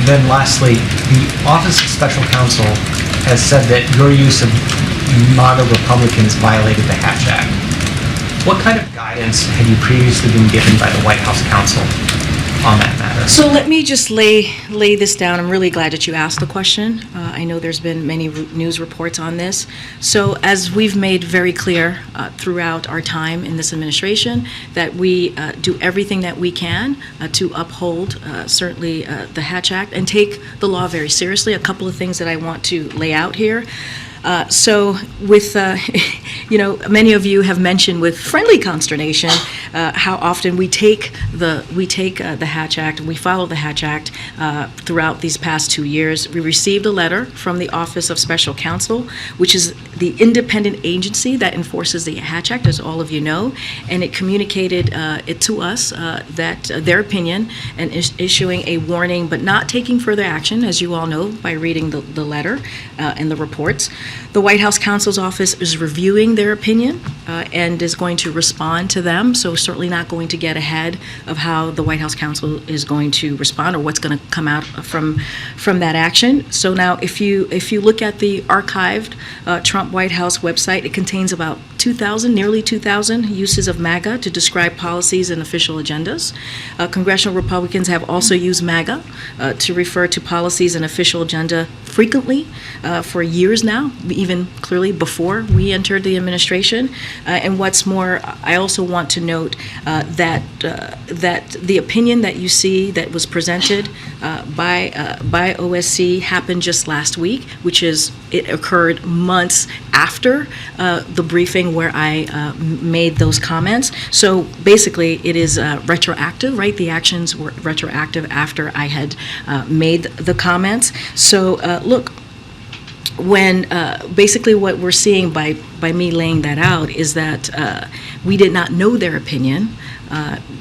And then lastly, the Office of Special Counsel has said that your use of MAGA Republicans violated the Hatch Act. What kind of guidance had you previously been given by the White House counsel on that matter? So let me just lay this down. I'm really glad that you asked the question. I know there's been many news reports on this. So as we've made very clear throughout our time in this administration, that we do everything that we can to uphold certainly the Hatch Act and take the law very seriously. A couple of things that I want to lay out here. So with, many of you have mentioned with friendly consternation how often we take the Hatch Act, and we follow the Hatch Act throughout these past 2 years. We received a letter from the Office of Special Counsel, which is the independent agency that enforces the Hatch Act, as all of you know, and it communicated it to us that their opinion and issuing a warning, but not taking further action, as you all know by reading the letter and the reports. The White House counsel's office is reviewing their opinion and is going to respond to them, so certainly not going to get ahead of how the White House counsel is going to respond or what's going to come out from that action. So now if you look at the archived Trump White House website, it contains about 2,000, nearly 2,000 uses of MAGA to describe policies and official agendas. Congressional Republicans have also used MAGA to refer to policies and official agenda frequently for years now, even clearly before we entered the administration. And what's more, I also want to note that the opinion that you see that was presented by OSC happened just last week, which is it occurred months after the briefing where I made those comments. So basically, it is retroactive, right? The actions were retroactive after I had made the comments. So look, when basically what we're seeing by me laying that out is that we did not know their opinion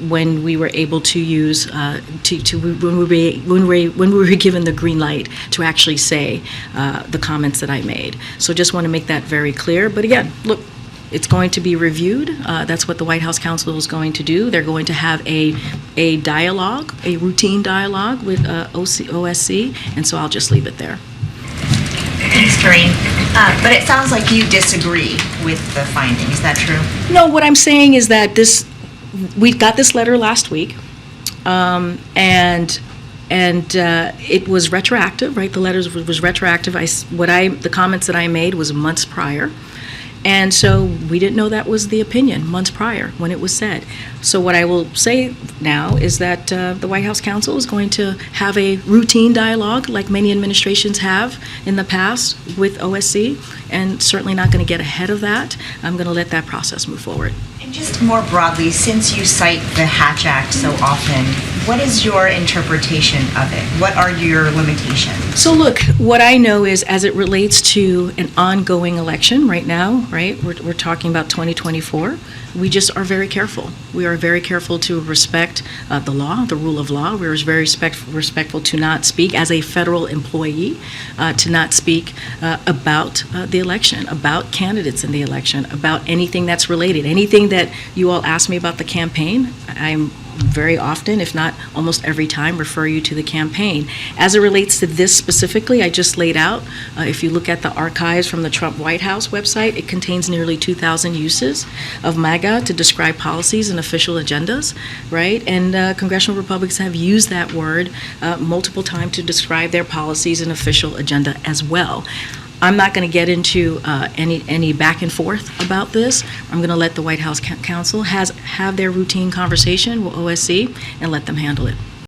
when we were able to use when we were given the green light to actually say the comments that I made. So just want to make that very clear. But again, look, it's going to be reviewed. That's what the White House counsel is going to do. They're going to have a dialogue, a routine dialogue with OSC, and so I'll just leave it there. Thanks, Karine. But it sounds like you disagree with the finding. Is that true? No, what I'm saying is that we got this letter last week, and it was retroactive, right? The letter was retroactive. The comments that I made was months prior. And so we didn't know that was the opinion months prior when it was said. So what I will say now is that the White House counsel is going to have a routine dialogue like many administrations have in the past with OSC, and certainly not going to get ahead of that. I'm going to let that process move forward. And just more broadly, since you cite the Hatch Act so often, what is your interpretation of it? What are your limitations? So look, what I know is as it relates to an ongoing election right now, right, we're talking about 2024, we just are very careful. We are very careful to respect the law, the rule of law. We're very respectful to not speak as a federal employee, to not speak about the election, about candidates in the election, about anything that's related. Anything that you all ask me about the campaign, I'm very often, if not almost every time, refer you to the campaign. As it relates to this specifically, I just laid out, if you look at the archives from the Trump White House website, it contains nearly 2,000 uses of MAGA to describe policies and official agendas, right? And congressional Republicans have used that word multiple times to describe their policies and official agenda as well. I'm not going to get into any back and forth about this. I'm going to let the White House counsel have their routine conversation with OSC and let them handle it.